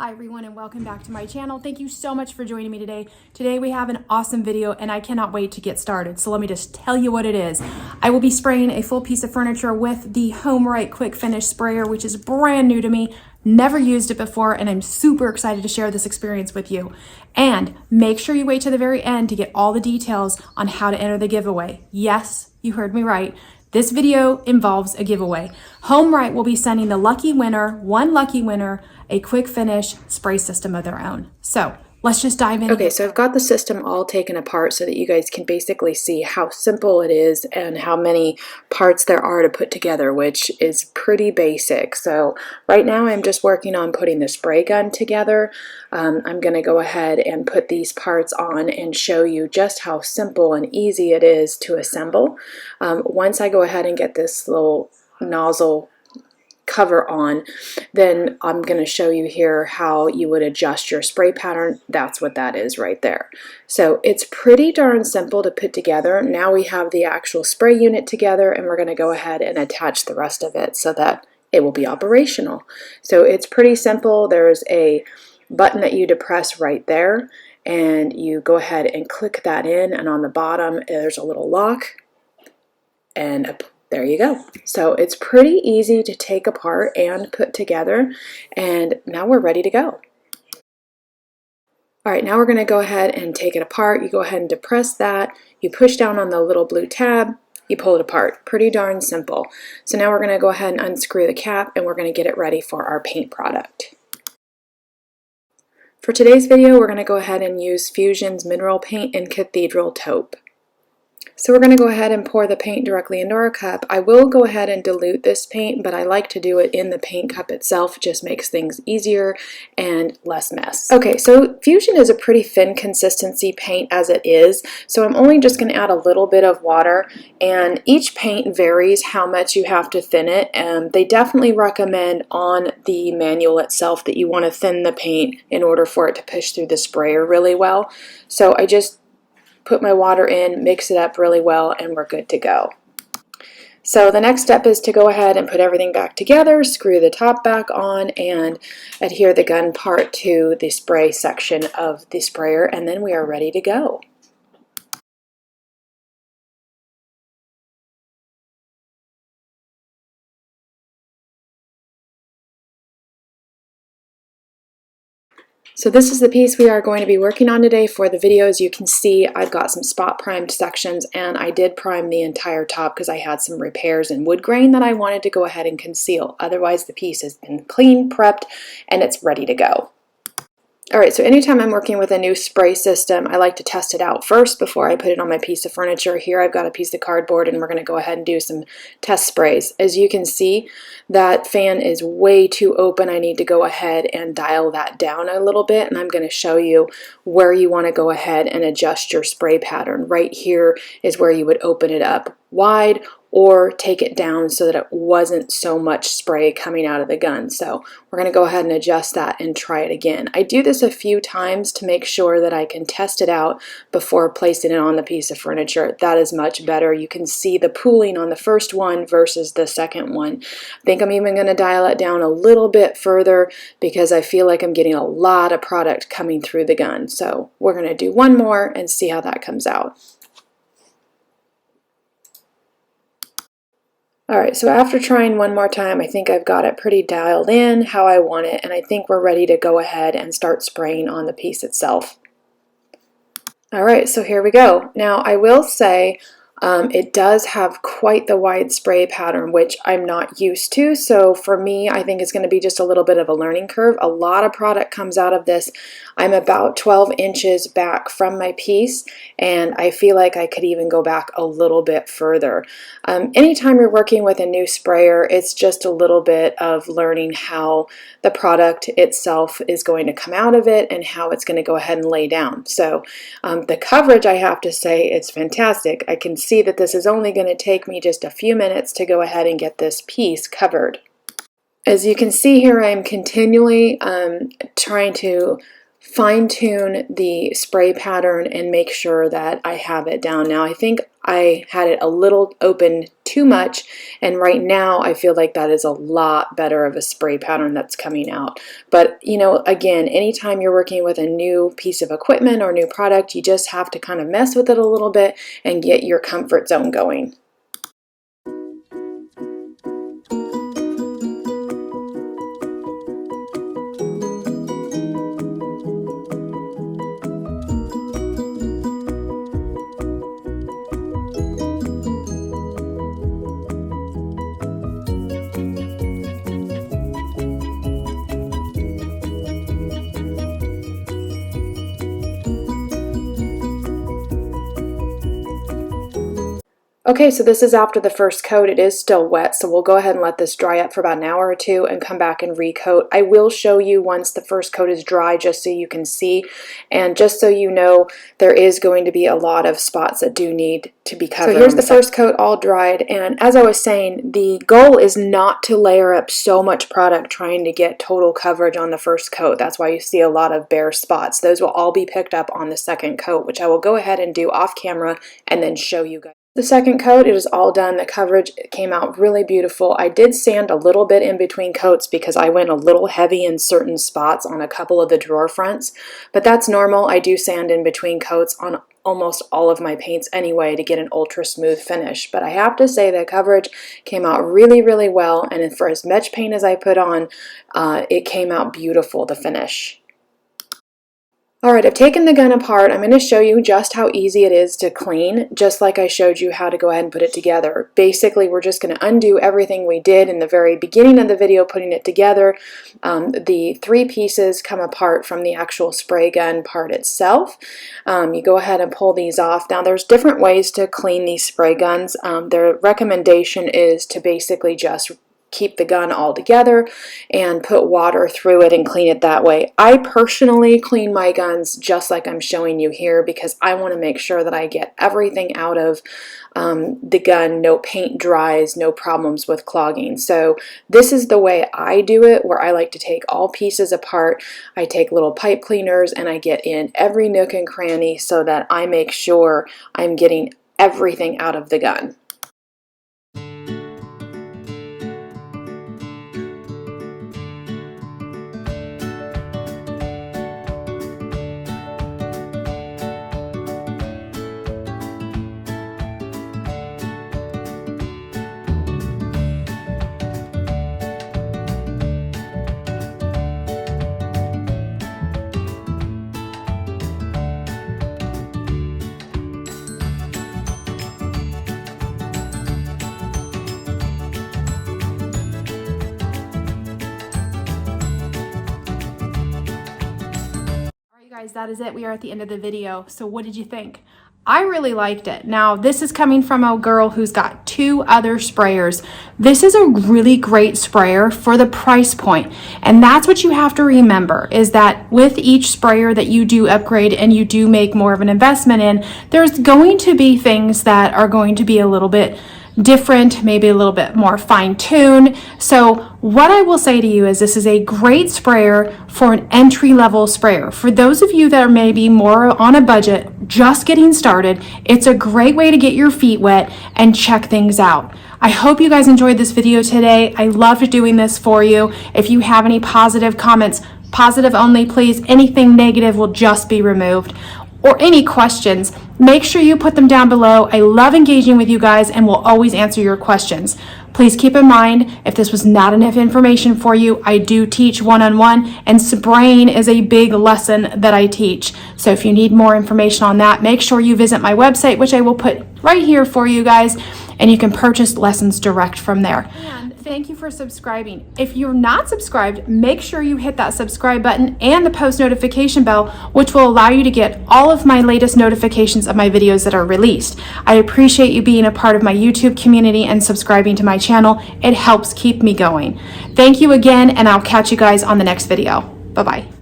Hi everyone and welcome back to my channel. Thank you so much for joining me today. Today we have an awesome video and I cannot wait to get started. So let me just tell you what it is. I will be spraying a full piece of furniture with the HomeRight Quick Finish Sprayer, which is brand new to me. Never used it before and I'm super excited to share this experience with you. And make sure you wait to the very end to get all the details on how to enter the giveaway. Yes, you heard me right. This video involves a giveaway. HomeRight will be sending the one lucky winner, a quick finish spray system of their own. So let's just dive in. Okay, so I've got the system all taken apart so that you guys can basically see how simple it is and how many parts there are to put together, which is pretty basic. So right now I'm just working on putting the spray gun together. I'm going to go ahead and put these parts on and show you just how simple and easy it is to assemble. Once I go ahead and get this little nozzle cover on, then I'm going to show you here how you would adjust your spray pattern. That's what that is right there. So it's pretty darn simple to put together. Now we have the actual spray unit together and we're going to go ahead and attach the rest of it so that it will be operational. So it's pretty simple. There's a button that you depress right there and you go ahead and click that in, and on the bottom there's a little lock and there you go. So it's pretty easy to take apart and put together, and now we're ready to go. All right, now we're going to go ahead and take it apart. You go ahead and depress that, you push down on the little blue tab, you pull it apart. Pretty darn simple. So now we're going to go ahead and unscrew the cap and we're going to get it ready for our paint product. For today's video, we're going to go ahead and use Fusion's Mineral Paint in Cathedral Taupe. So we're going to go ahead and pour the paint directly into our cup. I will go ahead and dilute this paint, but I like to do it in the paint cup itself. It just makes things easier and less mess. Okay, so Fusion is a pretty thin consistency paint as it is, so I'm only just going to add a little bit of water, and each paint varies how much you have to thin it. They definitely recommend on the manual itself that you want to thin the paint in order for it to push through the sprayer really well. So I just put my water in, mix it up really well, and we're good to go. So the next step is to go ahead and put everything back together, screw the top back on, and adhere the gun part to the spray section of the sprayer, and then we are ready to go. So this is the piece we are going to be working on today for the video. As you can see, I've got some spot primed sections, and I did prime the entire top because I had some repairs in wood grain that I wanted to go ahead and conceal. Otherwise, the piece has been clean, prepped, and it's ready to go. Alright, so anytime I'm working with a new spray system, I like to test it out first before I put it on my piece of furniture. Here I've got a piece of cardboard and we're going to go ahead and do some test sprays. As you can see, that fan is way too open. I need to go ahead and dial that down a little bit, and I'm going to show you where you want to go ahead and adjust your spray pattern. Right here is where you would open it up wide or take it down so that it wasn't so much spray coming out of the gun. So we're going to go ahead and adjust that and try it again. I do this a few times to make sure that I can test it out before placing it on the piece of furniture. That is much better. You can see the pooling on the first one versus the second one. I think I'm even going to dial it down a little bit further because I feel like I'm getting a lot of product coming through the gun. So we're going to do one more and see how that comes out. Alright, so after trying one more time, I think I've got it pretty dialed in how I want it, and I think we're ready to go ahead and start spraying on the piece itself. Alright, so here we go. Now I will say it does have quite the wide spray pattern, which I'm not used to, so for me I think it's going to be just a little bit of a learning curve. A lot of product comes out of this. I'm about 12 inches back from my piece, and I feel like I could even go back a little bit further. Anytime you're working with a new sprayer, it's just a little bit of learning how the product itself is going to come out of it and how it's going to go ahead and lay down. So the coverage, I have to say, it's fantastic. I can see that this is only going to take me just a few minutes to go ahead and get this piece covered. As you can see here, I'm continually trying to fine tune the spray pattern and make sure that I have it down. Now I think I had it a little open too much, and right now I feel like that is a lot better of a spray pattern that's coming out. But you know, again, anytime you're working with a new piece of equipment or new product, you just have to kind of mess with it a little bit and get your comfort zone going. Okay, so this is after the first coat. It is still wet, so we'll go ahead and let this dry up for about an hour or two and come back and recoat. I will show you once the first coat is dry just so you can see, and just so you know, there is going to be a lot of spots that do need to be covered. So here's the first coat all dried, and as I was saying, the goal is not to layer up so much product trying to get total coverage on the first coat. That's why you see a lot of bare spots. Those will all be picked up on the second coat, which I will go ahead and do off camera and then show you guys. The second coat, it is all done. The coverage came out really beautiful. I did sand a little bit in between coats because I went a little heavy in certain spots on a couple of the drawer fronts, but that's normal. I do sand in between coats on almost all of my paints anyway to get an ultra smooth finish. But I have to say the coverage came out really, really well, and for as much paint as I put on, it came out beautiful, the finish. Alright, I've taken the gun apart. I'm going to show you just how easy it is to clean, just like I showed you how to go ahead and put it together. Basically, we're just going to undo everything we did in the very beginning of the video putting it together. The three pieces come apart from the actual spray gun part itself. You go ahead and pull these off. Now, there's different ways to clean these spray guns. Their recommendation is to basically just keep the gun all together and put water through it and clean it that way. I personally clean my guns just like I'm showing you here because I want to make sure that I get everything out of the gun, no paint dries, no problems with clogging. So this is the way I do it, where I like to take all pieces apart. I take little pipe cleaners and I get in every nook and cranny so that I make sure I'm getting everything out of the gun. Guys, that is it. We are at the end of the video. So what did you think? I really liked it. Now, this is coming from a girl who's got 2 other sprayers. This is a really great sprayer for the price point. And that's what you have to remember, is that with each sprayer that you do upgrade and you do make more of an investment in, there's going to be things that are going to be a little bit different, maybe a little bit more fine-tuned. So what I will say to you is this is a great sprayer for an entry-level sprayer. For those of you that are maybe more on a budget, just getting started, it's a great way to get your feet wet and check things out. I hope you guys enjoyed this video today. I loved doing this for you. If you have any positive comments, positive only, please. Anything negative will just be removed. Or any questions, make sure you put them down below. I love engaging with you guys and will always answer your questions. Please keep in mind, if this was not enough information for you, I do teach one-on-one, and spraying is a big lesson that I teach. So if you need more information on that, make sure you visit my website, which I will put right here for you guys, and you can purchase lessons direct from there. And thank you for subscribing. If you're not subscribed, make sure you hit that subscribe button and the post notification bell, which will allow you to get all of my latest notifications of my videos that are released. I appreciate you being a part of my YouTube community and subscribing to my channel. It helps keep me going. Thank you again, and I'll catch you guys on the next video. Bye-bye.